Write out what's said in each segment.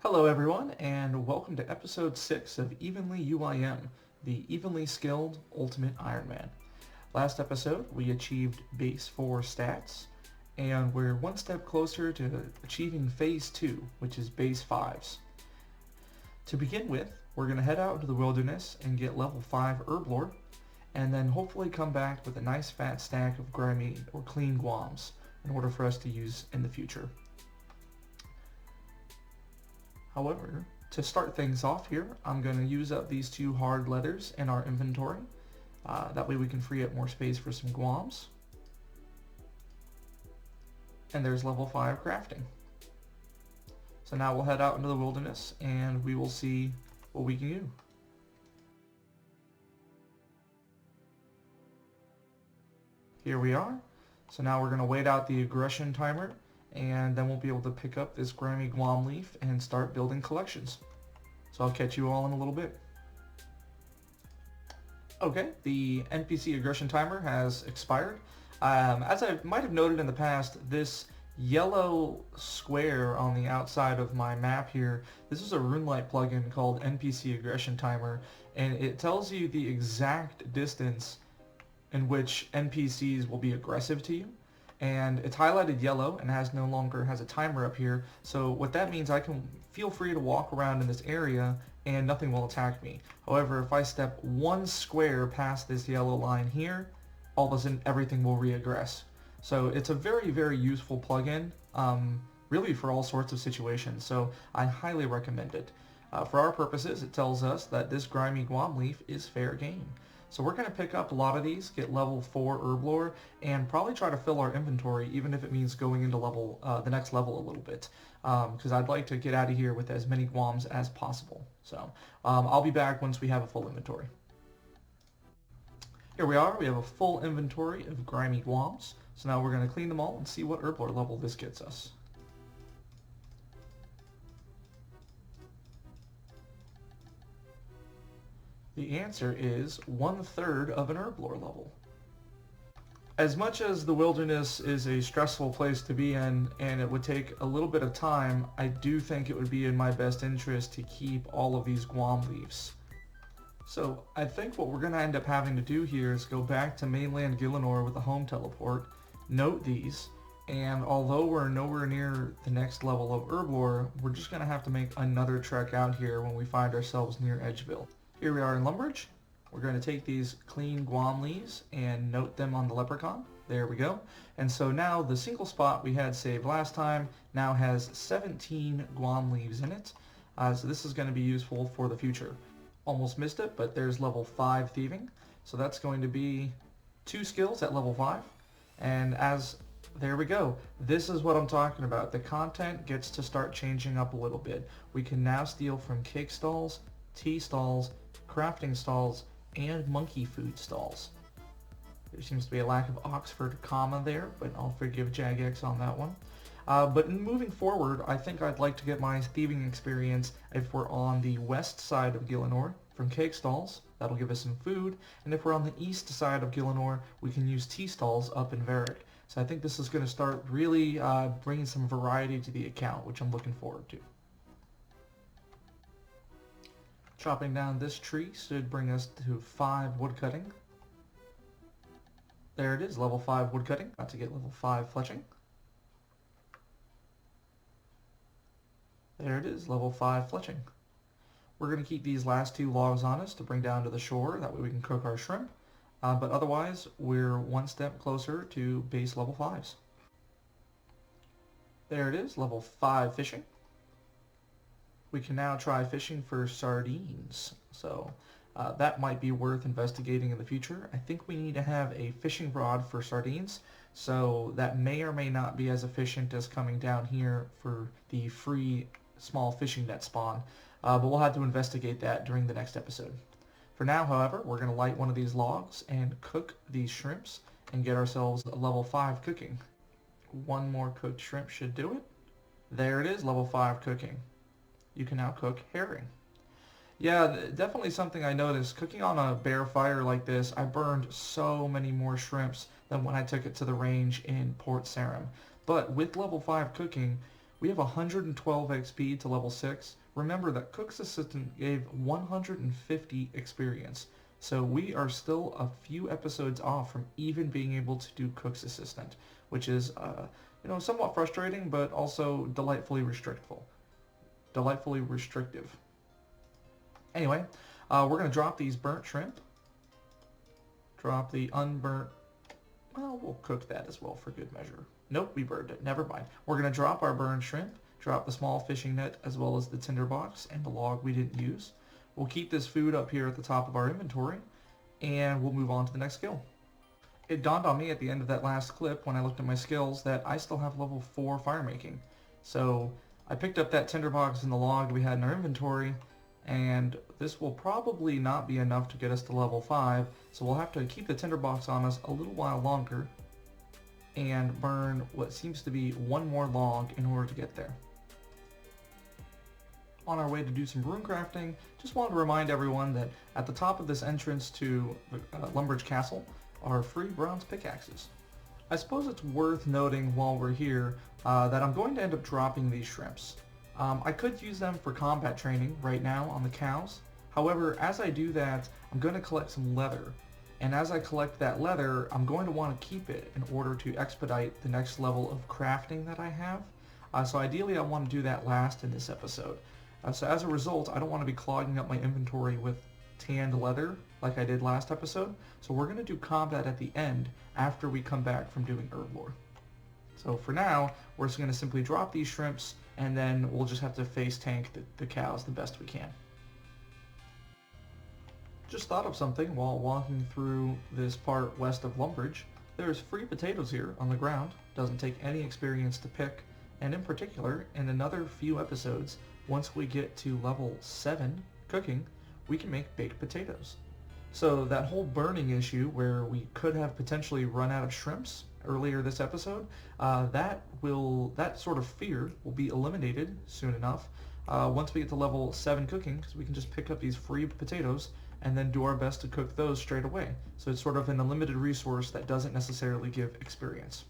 Hello everyone, and welcome to episode 6 of Evenly UIM, the Evenly Skilled Ultimate Ironman. Last episode, we achieved base 4 stats, and we're one step closer to achieving phase 2, which is base 5's. To begin with, we're going to head out into the wilderness and get level 5 herb lore, and then hopefully come back with a nice fat stack of grimy or clean guams in order for us to use in the future. However, to start things off here, I'm going to use up these two hard leathers in our inventory. That way we can free up more space for some guams. And there's level 5 crafting. So now we'll head out into the wilderness and we will see what we can do. Here we are. So now we're going to wait out the aggression timer, and then we'll be able to pick up this grimy guam leaf and start building collections. So I'll catch you all in a little bit. Okay, the NPC aggression timer has expired. As I might have noted in the past, this yellow square on the outside of my map here, this is a RuneLite plugin called NPC aggression timer, and it tells you the exact distance in which NPCs will be aggressive to you. And it's highlighted yellow and no longer has a timer up here. So what that means, I can feel free to walk around in this area and nothing will attack me. However, if I step one square past this yellow line here, all of a sudden everything will reaggress. So it's a very, very useful plugin, really for all sorts of situations. So I highly recommend it. For our purposes, it tells us that this grimy guam leaf is fair game. So we're going to pick up a lot of these, get level 4 herb lore, and probably try to fill our inventory, even if it means going into the next level a little bit, because I'd like to get out of here with as many guams as possible. So I'll be back once we have a full inventory. Here we are. We have a full inventory of grimy guams. So now we're going to clean them all and see what herb lore level this gets us. The answer is 1/3 of an herb lore level. As much as the wilderness is a stressful place to be in and it would take a little bit of time, I do think it would be in my best interest to keep all of these guam leaves. So I think what we're going to end up having to do here is go back to mainland Gielinor with a home teleport, note these, and although we're nowhere near the next level of herb lore, we're just going to have to make another trek out here when we find ourselves near Edgeville. Here we are in Lumbridge. We're going to take these clean guam leaves and note them on the leprechaun. There we go. And so now the single spot we had saved last time now has 17 guam leaves in it. So this is going to be useful for the future. Almost missed it, but there's level 5 thieving. So that's going to be 2 skills at level 5. And there we go. This is what I'm talking about. The content gets to start changing up a little bit. We can now steal from cake stalls, tea stalls, crafting stalls, and monkey food stalls. There seems to be a lack of Oxford comma there, but I'll forgive Jagex on that one. But moving forward, I think I'd like to get my thieving experience if we're on the west side of Gielinor from cake stalls. That'll give us some food. And if we're on the east side of Gielinor, we can use tea stalls up in Varick. So I think this is going to start really bringing some variety to the account, which I'm looking forward to. Chopping down this tree should bring us to 5 woodcutting. There it is, level 5 woodcutting. About to get level 5 fletching. There it is, level 5 fletching. We're going to keep these last 2 logs on us to bring down to the shore. That way we can cook our shrimp. But otherwise, we're one step closer to base level 5's. There it is, level 5 fishing. We can now try fishing for sardines, so that might be worth investigating in the future. I think we need to have a fishing rod for sardines, so that may or may not be as efficient as coming down here for the free small fishing net spawn, but we'll have to investigate that during the next episode. For now, however, we're going to light one of these logs and cook these shrimps and get ourselves a level 5 cooking. One more cooked shrimp should do it. There it is, level 5 cooking. You can now cook herring. Yeah, definitely something I noticed. Cooking on a bare fire like this, I burned so many more shrimps than when I took it to the range in Port Sarim. But with level 5 cooking, We have 112 XP to level 6. Remember that Cook's Assistant gave 150 experience, so we are still a few episodes off from even being able to do Cook's Assistant, which is, somewhat frustrating, but also delightfully restrictive. Anyway, we're going to drop these burnt shrimp. Drop the unburnt. Well, we'll cook that as well for good measure. Nope, we burned it. Never mind. We're going to drop our burned shrimp, drop the small fishing net as well as the tinderbox and the log we didn't use. We'll keep this food up here at the top of our inventory, and we'll move on to the next skill. It dawned on me at the end of that last clip when I looked at my skills that I still have level 4 fire making. So I picked up that tinderbox and the log we had in our inventory, and this will probably not be enough to get us to level 5, so we'll have to keep the tinderbox on us a little while longer and burn what seems to be one more log in order to get there. On our way to do some rune crafting, just wanted to remind everyone that at the top of this entrance to Lumbridge Castle are free bronze pickaxes. I suppose it's worth noting while we're here that I'm going to end up dropping these shrimps. I could use them for combat training right now on the cows. However, as I do that, I'm going to collect some leather. And as I collect that leather, I'm going to want to keep it in order to expedite the next level of crafting that I have. So ideally I want to do that last in this episode. So as a result, I don't want to be clogging up my inventory with tanned leather like I did last episode. So we're going to do combat at the end after we come back from doing herb lore. So for now, we're just going to simply drop these shrimps, and then we'll just have to face tank the cows the best we can. Just thought of something while walking through this part west of Lumbridge. There's free potatoes here on the ground. Doesn't take any experience to pick, and in particular, in another few episodes, once we get to level 7 cooking, we can make baked potatoes. So that whole burning issue where we could have potentially run out of shrimps earlier this episode, that sort of fear will be eliminated soon enough once we get to level 7 cooking, because we can just pick up these free potatoes and then do our best to cook those straight away. So it's sort of an unlimited resource that doesn't necessarily give experience.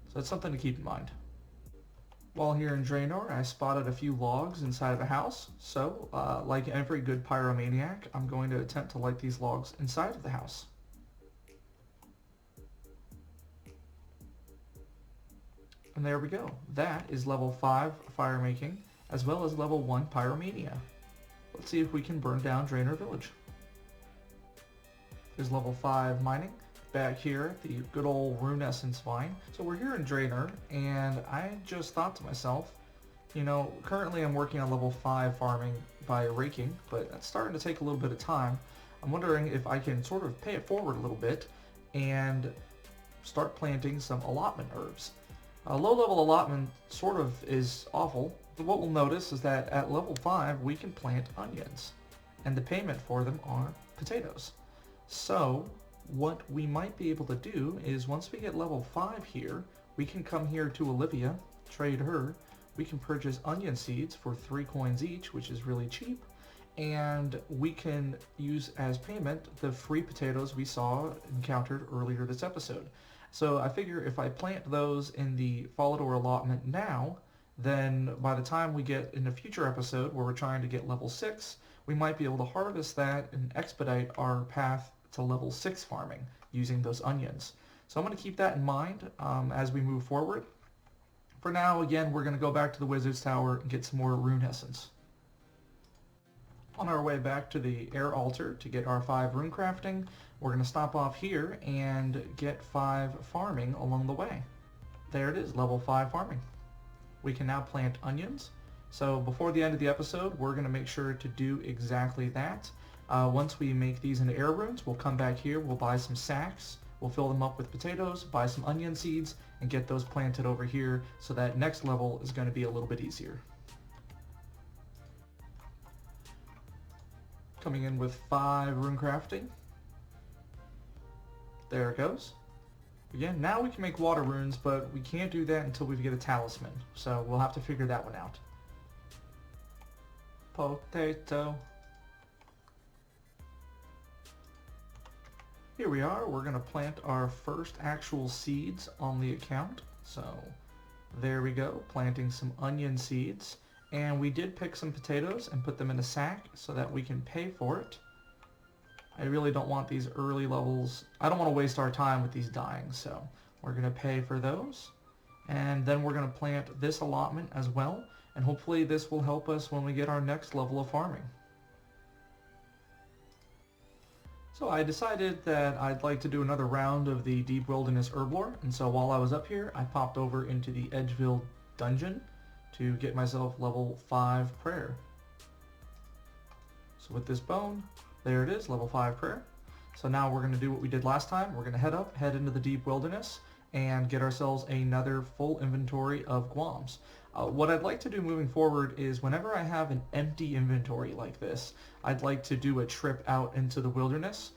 So that's something to keep in mind. While here in Draenor, I spotted a few logs inside of a house, so like every good pyromaniac, I'm going to attempt to light these logs inside of the house. And there we go. That is level 5 fire making, as well as level 1 pyromania. Let's see if we can burn down Draenor Village. There's level 5 mining. Back here at the good old rune essence mine. So we're here in Draenor, and I just thought to myself, currently I'm working on level 5 farming by raking, but that's starting to take a little bit of time. I'm wondering if I can sort of pay it forward a little bit and start planting some allotment herbs. A low-level allotment sort of is awful, but what we'll notice is that at level 5 we can plant onions, and the payment for them are potatoes. So what we might be able to do is once we get level 5 here, we can come here to Olivia, trade her, we can purchase onion seeds for 3 coins each, which is really cheap, and we can use as payment the free potatoes we encountered earlier this episode. So I figure if I plant those in the Folidor allotment now, then by the time we get in a future episode where we're trying to get level 6, we might be able to harvest that and expedite our path to level 6 farming using those onions. So I'm going to keep that in mind as we move forward. For now, again, we're going to go back to the Wizard's Tower and get some more rune essence. On our way back to the air altar to get our 5 rune crafting, we're going to stop off here and get 5 farming along the way. There it is, level 5 farming. We can now plant onions. So before the end of the episode, we're going to make sure to do exactly that. Once we make these into air runes, we'll come back here, we'll buy some sacks, we'll fill them up with potatoes, buy some onion seeds, and get those planted over here so that next level is going to be a little bit easier. Coming in with 5 rune crafting. There it goes. Again, now we can make water runes, but we can't do that until we get a talisman, so we'll have to figure that one out. Potato. Here we are, we're going to plant our first actual seeds on the account. So There we go, planting some onion seeds. And we did pick some potatoes and put them in a sack so that we can pay for it. I really don't want these early levels. I don't want to waste our time with these dying, so we're going to pay for those. And then we're going to plant this allotment as well, and hopefully this will help us when we get our next level of farming. So I decided that I'd like to do another round of the Deep Wilderness Herblore, and so while I was up here, I popped over into the Edgeville dungeon to get myself level 5 prayer. So with this bone, there it is, level 5 prayer. So now we're going to do what we did last time. We're going to head into the Deep Wilderness, and get ourselves another full inventory of guams. What I'd like to do moving forward is whenever I have an empty inventory like this, I'd like to do a trip out into the wilderness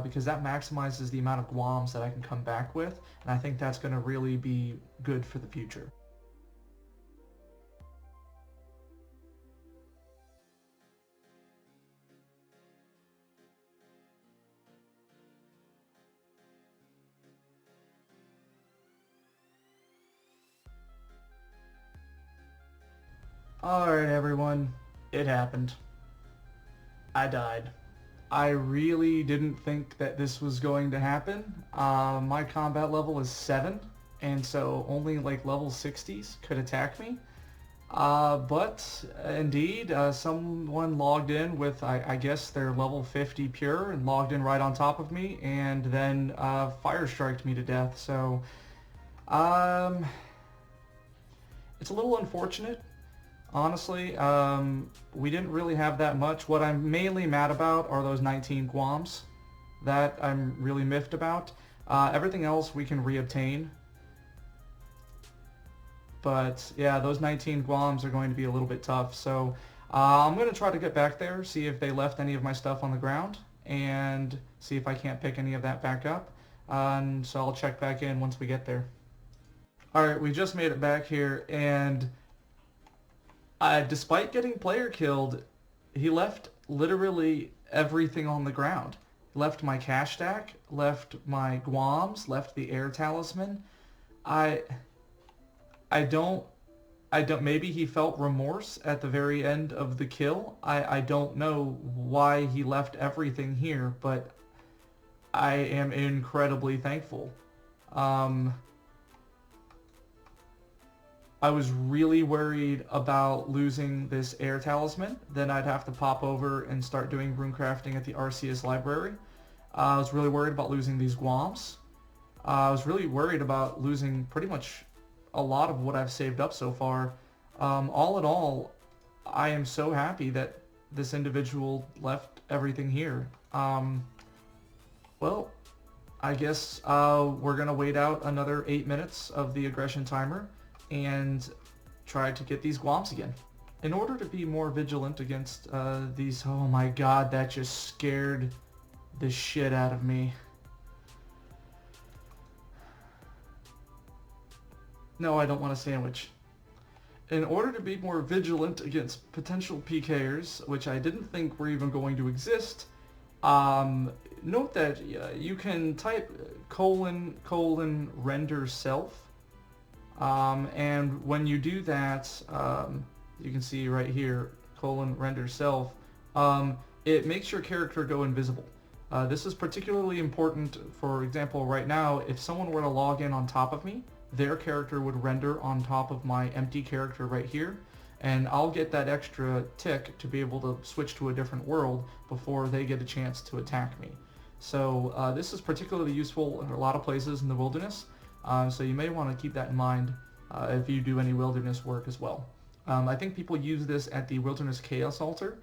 because that maximizes the amount of guams that I can come back with, and I think that's going to really be good for the future. Alright everyone, it happened. I died. I really didn't think that this was going to happen. My combat level is 7, and so only like level 60s could attack me. But indeed, someone logged in with, I guess, their level 50 pure and logged in right on top of me and then fire striked me to death. So, it's a little unfortunate. Honestly, we didn't really have that much. What I'm mainly mad about are those 19 guams. That I'm really miffed about. Everything else we can reobtain. But yeah, those 19 guams are going to be a little bit tough. So I'm going to try to get back there, see if they left any of my stuff on the ground, and see if I can't pick any of that back up. And so I'll check back in once we get there. Alright, we just made it back here, and despite getting player killed, he left literally everything on the ground. Left my cash stack, left my guams, left the air talisman. I don't, maybe he felt remorse at the very end of the kill. I don't know why he left everything here, but I am incredibly thankful. I was really worried about losing this air talisman. Then I'd have to pop over and start doing rune crafting at the RCS library. I was really worried about losing these guams. I was really worried about losing pretty much a lot of what I've saved up so far. All in all, I am so happy that this individual left everything here. Well, I guess we're going to wait out another 8 minutes of the aggression timer and try to get these guams again. In order to be more vigilant against these... Oh my god, that just scared the shit out of me. No, I don't want a sandwich. In order to be more vigilant against potential PKers, which I didn't think were even going to exist, note that you can type ::render self. And when you do that, you can see right here, :render self, it makes your character go invisible. This is particularly important, for example, right now, if someone were to log in on top of me, their character would render on top of my empty character right here, and I'll get that extra tick to be able to switch to a different world before they get a chance to attack me. So this is particularly useful in a lot of places in the wilderness. So you may want to keep that in mind if you do any wilderness work as well. I think people use this at the Wilderness Chaos Altar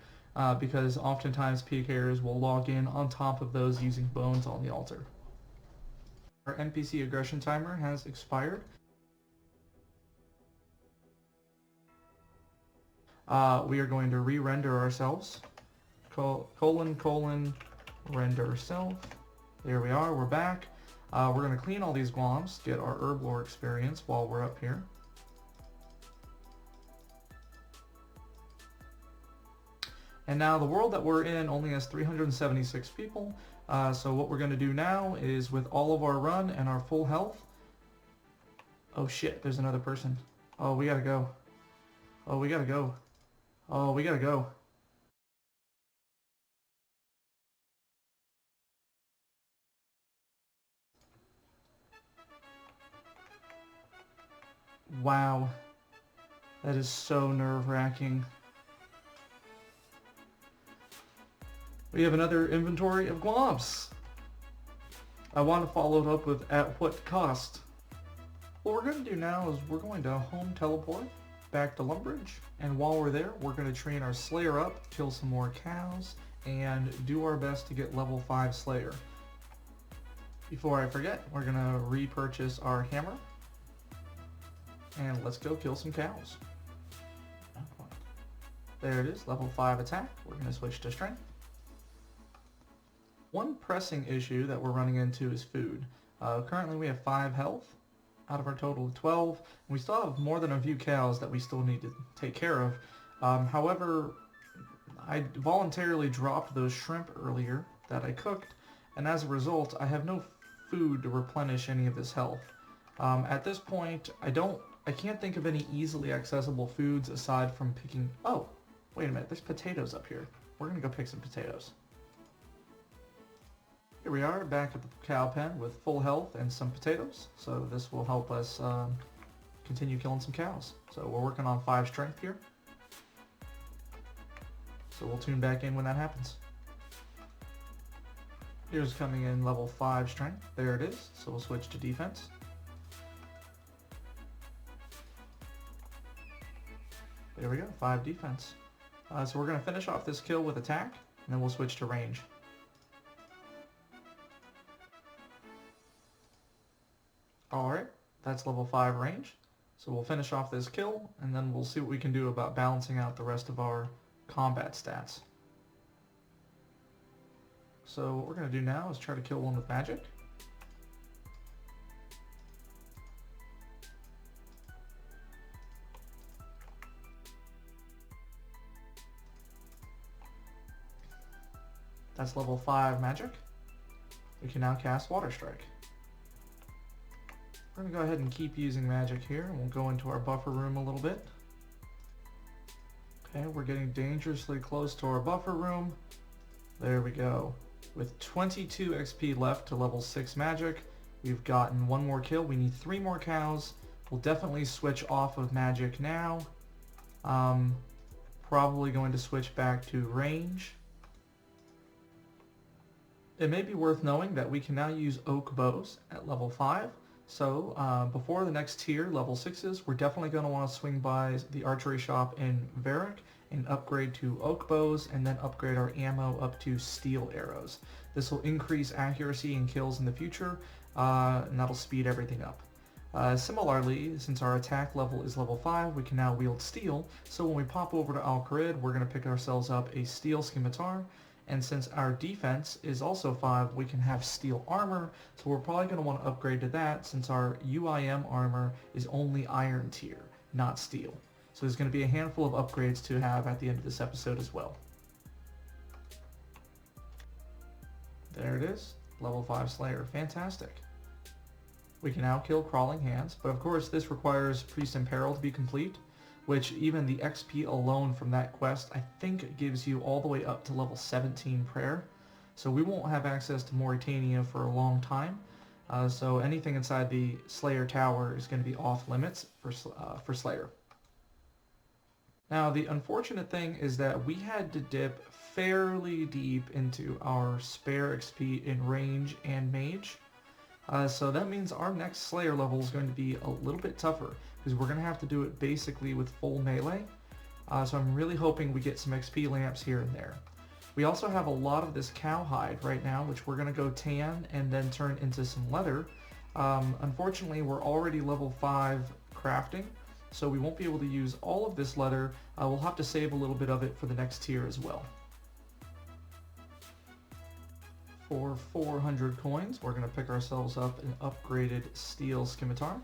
because oftentimes PKers will log in on top of those using bones on the altar. Our NPC aggression timer has expired. We are going to re-render ourselves. ::render self. There we are, we're back. We're going to clean all these guams, get our herblore experience while we're up here. And now the world that we're in only has 376 people, so what we're going to do now is with all of our run and our full health... Oh shit, there's another person. Oh, we gotta go. Oh, we gotta go. Oh, we gotta go. Wow. That is so nerve-wracking. We have another inventory of globs. I want to follow it up with at what cost. What we're going to do now is we're going to home teleport back to Lumbridge, and while we're there, we're going to train our Slayer up, kill some more cows, and do our best to get level 5 Slayer. Before I forget, we're going to repurchase our hammer, and let's go kill some cows. There it is, level 5 attack. We're going to switch to strength. One pressing issue that we're running into is food. Currently we have 5 health out of our total of 12. And we still have more than a few cows that we still need to take care of. However, I voluntarily dropped those shrimp earlier that I cooked, and as a result I have no food to replenish any of this health. At this point I can't think of any easily accessible foods aside from picking... Oh, wait a minute, there's potatoes up here. We're gonna go pick some potatoes. Here we are, back at the cow pen with full health and some potatoes. So this will help us continue killing some cows. So we're working on 5 strength here. So we'll tune back in when that happens. Here's coming in level 5 strength. There it is. So we'll switch to defense. There we go, 5 defense. So we're going to finish off this kill with attack, and then we'll switch to range. Alright, that's level 5 range. So we'll finish off this kill, and then we'll see what we can do about balancing out the rest of our combat stats. So what we're going to do now is try to kill one with magic. That's level 5 magic. We can now cast Water Strike. We're going to go ahead and keep using magic here, and we'll go into our buffer room a little bit. Okay, we're getting dangerously close to our buffer room. There we go. With 22 XP left to level 6 magic, we've gotten 1 more kill. We need 3 more cows. We'll definitely switch off of magic now. Probably going to switch back to range. It may be worth knowing that we can now use oak bows at level 5. So before the next tier, level 6s, we're definitely going to want to swing by the archery shop in Varick and upgrade to oak bows, and then upgrade our ammo up to steel arrows. This will increase accuracy and kills in the future, and that'll speed everything up. Similarly, since our attack level is level 5, we can now wield steel, so when we pop over to Al-Kharid, we're going to pick ourselves up a steel scimitar. And since our defense is also 5, we can have steel armor, so we're probably going to want to upgrade to that since our UIM armor is only iron tier, not steel. So there's going to be a handful of upgrades to have at the end of this episode as well. There it is, level 5 Slayer, fantastic. We can now kill crawling hands, but of course this requires Priest in Peril to be complete, which even the XP alone from that quest I think gives you all the way up to level 17 prayer. So we won't have access to Mauritania for a long time, so anything inside the Slayer Tower is going to be off limits for Slayer. Now the unfortunate thing is that we had to dip fairly deep into our spare XP in range and mage. So that means our next Slayer level is going to be a little bit tougher, because we're going to have to do it basically with full melee. So I'm really hoping we get some XP lamps here and there. We also have a lot of this cowhide right now, which we're going to go tan and then turn into some leather. Unfortunately, we're already level 5 crafting, so we won't be able to use all of this leather. We'll have to save a little bit of it for the next tier as well. For 400 coins, we're going to pick ourselves up an upgraded steel scimitar.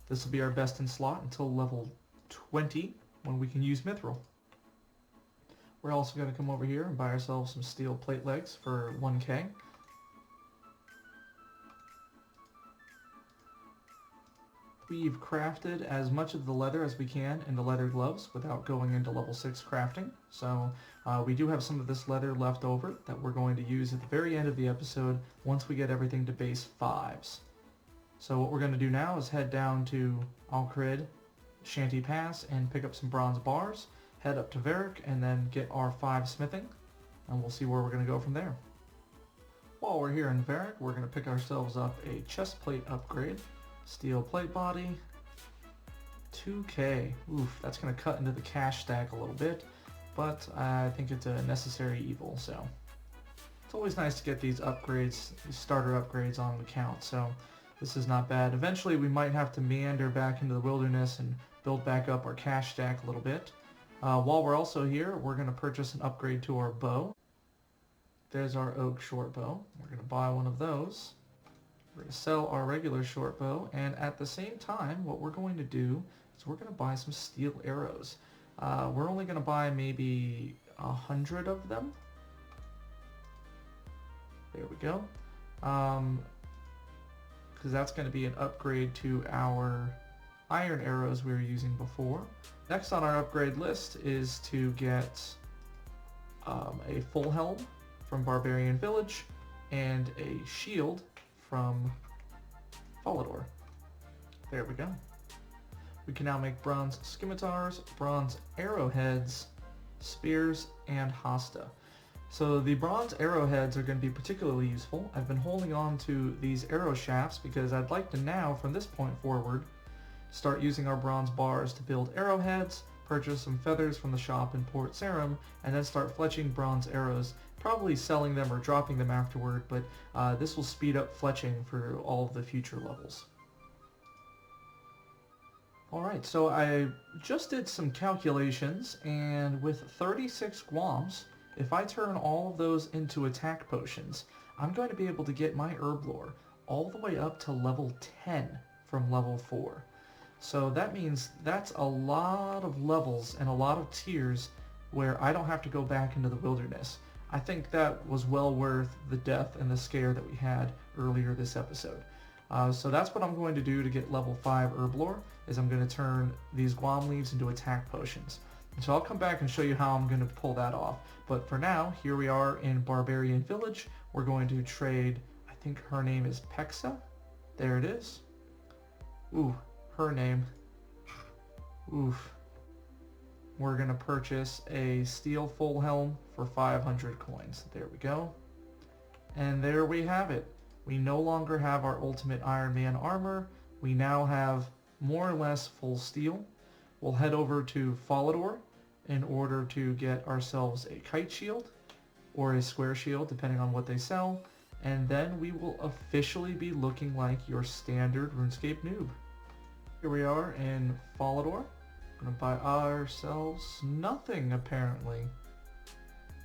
This will be our best in slot until level 20, when we can use mithril. We're also going to come over here and buy ourselves some steel plate legs for 1k. we've crafted as much of the leather as we can into leather gloves without going into level 6 crafting. So we do have some of this leather left over that we're going to use at the very end of the episode once we get everything to base 5's. So what we're going to do now is head down to Alcrid Shanty Pass and pick up some bronze bars, head up to Varric, and then get our 5 smithing, and we'll see where we're going to go from there. While we're here in Varric, we're going to pick ourselves up a chest plate upgrade. Steel plate body, 2k. Oof, that's going to cut into the cash stack a little bit, but I think it's a necessary evil, so. It's always nice to get these upgrades, these starter upgrades on the count, so this is not bad. Eventually we might have to meander back into the wilderness and build back up our cash stack a little bit. While we're also here, we're going to purchase an upgrade to our bow. There's our oak short bow. We're going to buy one of those. We're going to sell our regular short bow, and at the same time, what we're going to do is we're going to buy some steel arrows. We're only going to buy maybe 100 of them. There we go. Because that's going to be an upgrade to our iron arrows we were using before. Next on our upgrade list is to get a full helm from Barbarian Village and a shield from Falador. There we go. We can now make bronze scimitars, bronze arrowheads, spears, and hasta. So the bronze arrowheads are going to be particularly useful. I've been holding on to these arrow shafts because I'd like to now, from this point forward, start using our bronze bars to build arrowheads, purchase some feathers from the shop in Port Sarim, and then start fletching bronze arrows, probably selling them or dropping them afterward, but this will speed up fletching for all of the future levels. Alright, so I just did some calculations, and with 36 guams, if I turn all of those into attack potions, I'm going to be able to get my herb lore all the way up to level 10 from level 4. So that means that's a lot of levels and a lot of tiers where I don't have to go back into the wilderness. I think that was well worth the death and the scare that we had earlier this episode. So that's what I'm going to do to get level 5 herb lore, is I'm going to turn these guam leaves into attack potions. And so I'll come back and show you how I'm going to pull that off. But for now, here we are in Barbarian Village. We're going to trade, I think her name is Pexa. There it is. Ooh, her name. Oof. We're going to purchase a steel full helm for 500 coins. There we go. And there we have it. We no longer have our ultimate Ironman armor. We now have more or less full steel. We'll head over to Falador in order to get ourselves a kite shield or a square shield, depending on what they sell. And then we will officially be looking like your standard RuneScape noob. Here we are in Falador. We're going to buy ourselves nothing, apparently.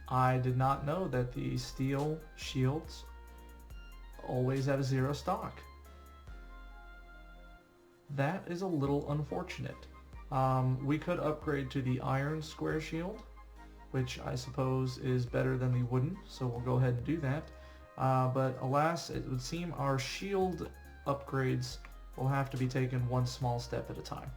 I did not know that the steel shields always at a 0 stock. That is a little unfortunate. We could upgrade to the iron square shield, which I suppose is better than the wooden, so we'll go ahead and do that. But alas, it would seem our shield upgrades will have to be taken one small step at a time.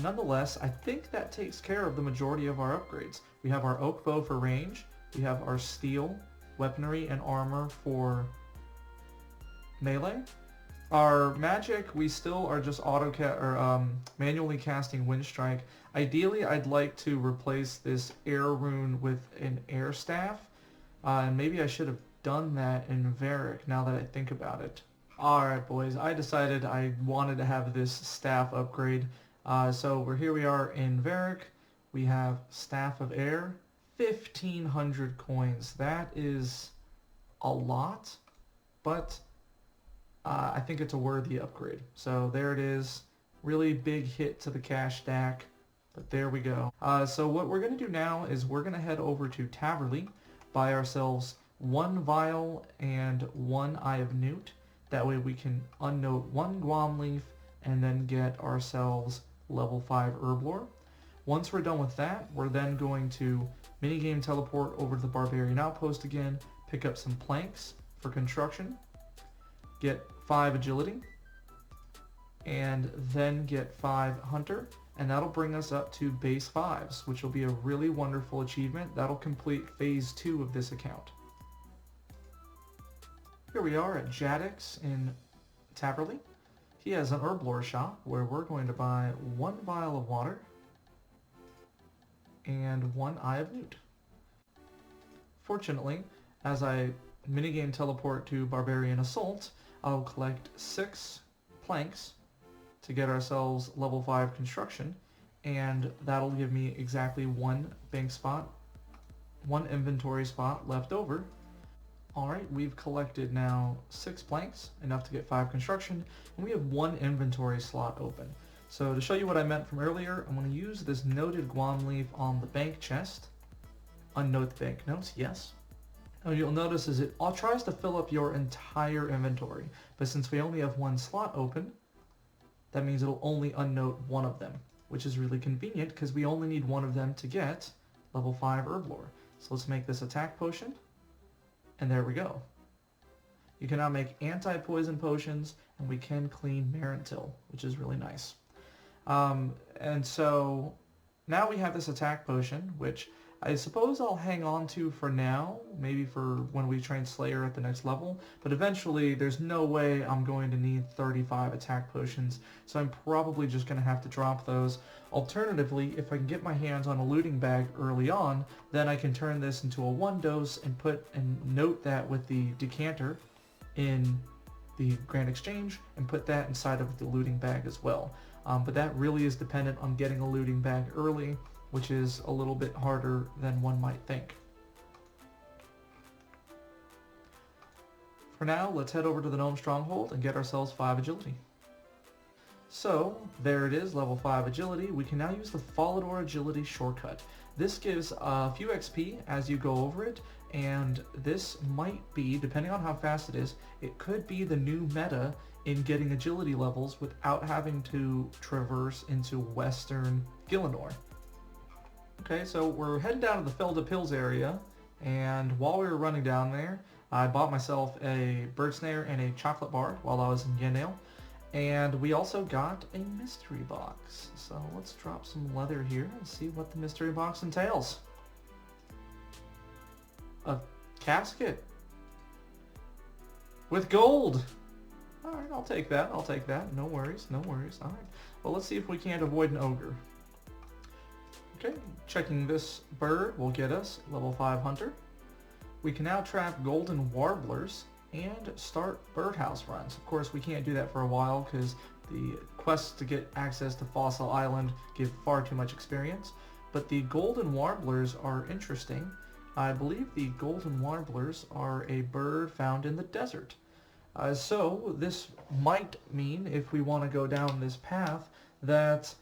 Nonetheless, I think that takes care of the majority of our upgrades. We have our oak bow for range, we have our steel, weaponry, and armor for melee. Our magic, we still are just manually casting Wind Strike. Ideally, I'd like to replace this air rune with an air staff, and maybe I should have done that in Varric now that I think about it. Alright boys, I decided I wanted to have this staff upgrade. So here we are in Varric. We have Staff of Air, 1,500 coins. That is a lot, but I think it's a worthy upgrade. So there it is. Really big hit to the cash stack, but there we go. So what we're going to do now is we're going to head over to Taverley, buy ourselves 1 vial and 1 Eye of Newt. That way we can unnote 1 guam leaf and then get ourselves level 5 herb lore. Once we're done with that, we're then going to minigame teleport over to the Barbarian Outpost again, pick up some planks for construction, get 5 agility, and then get 5 hunter, and that'll bring us up to base 5s, which will be a really wonderful achievement. That'll complete phase 2 of this account. Here we are at Jadix in Taverley. He has an herblore shop where we're going to buy 1 vial of water and 1 Eye of Newt. Fortunately, as I minigame teleport to Barbarian Assault, I'll collect 6 planks to get ourselves level 5 construction, and that'll give me exactly 1 bank spot, 1 inventory spot left over. Alright, we've collected now 6 planks, enough to get 5 construction, and we have 1 inventory slot open. So to show you what I meant from earlier, I'm going to use this noted guam leaf on the bank chest. Unnote the banknotes, yes. Now you'll notice is it all tries to fill up your entire inventory, but since we only have 1 slot open, that means it'll only unnote 1 of them, which is really convenient because we only need 1 of them to get level 5 herblore. So let's make this attack potion. And there we go. You can now make anti-poison potions, and we can clean Marintil, which is really nice. And so now we have this attack potion, which I suppose I'll hang on to for now, maybe for when we train Slayer at the next level, but eventually there's no way I'm going to need 35 attack potions, so I'm probably just going to have to drop those. Alternatively, if I can get my hands on a looting bag early on, then I can turn this into a 1 dose and note that with the decanter in the Grand Exchange and put that inside of the looting bag as well. But that really is dependent on getting a looting bag early, which is a little bit harder than one might think. For now, let's head over to the Gnome Stronghold and get ourselves 5 agility. So, there it is, level 5 agility. We can now use the Fallador agility shortcut. This gives a few XP as you go over it, and this might be, depending on how fast it is, it could be the new meta in getting agility levels without having to traverse into western Gielinor. Okay, so we're heading down to the Fell Dip Hills area, and while we were running down there, I bought myself a bird snare and a chocolate bar while I was in Yendale, and we also got a mystery box. So let's drop some leather here and see what the mystery box entails. A casket with gold. Alright, I'll take that, no worries, no worries. Alright, well let's see if we can't avoid an ogre. Okay, checking this bird will get us level 5 hunter. We can now trap golden warblers and start birdhouse runs. Of course, we can't do that for a while because the quests to get access to Fossil Island give far too much experience. But the golden warblers are interesting. I believe the golden warblers are a bird found in the desert. So this might mean, if we want to go down this path, that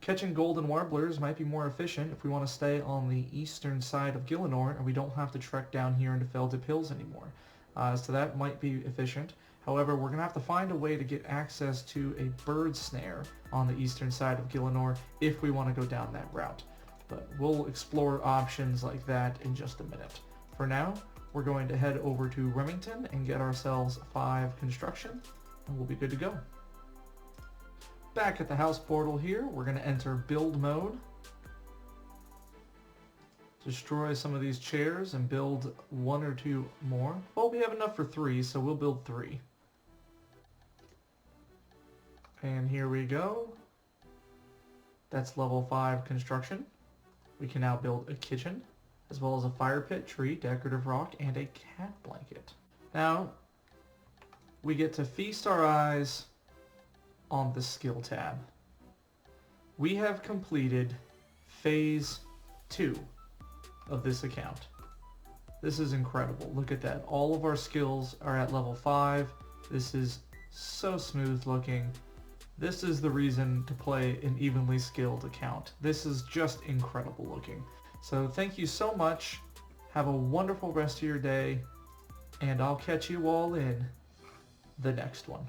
catching golden warblers might be more efficient if we want to stay on the eastern side of Gielinor and we don't have to trek down here into Fell Dip Hills anymore. So that might be efficient. However, we're going to have to find a way to get access to a bird snare on the eastern side of Gielinor if we want to go down that route. But we'll explore options like that in just a minute. For now, we're going to head over to Remington and get ourselves 5 construction, and we'll be good to go. Back at the house portal here, we're going to enter build mode. Destroy some of these chairs and build 1 or 2 more. Well, we have enough for 3, so we'll build 3. And here we go. That's level 5 construction. We can now build a kitchen, as well as a fire pit, tree, decorative rock, and a cat blanket. Now, we get to feast our eyes on the skill tab. We have completed phase 2 of this account. This is incredible. Look at that. All of our skills are at level 5. This is so smooth looking. This is the reason to play an evenly skilled account. This is just incredible looking. So thank you so much. Have a wonderful rest of your day, and I'll catch you all in the next one.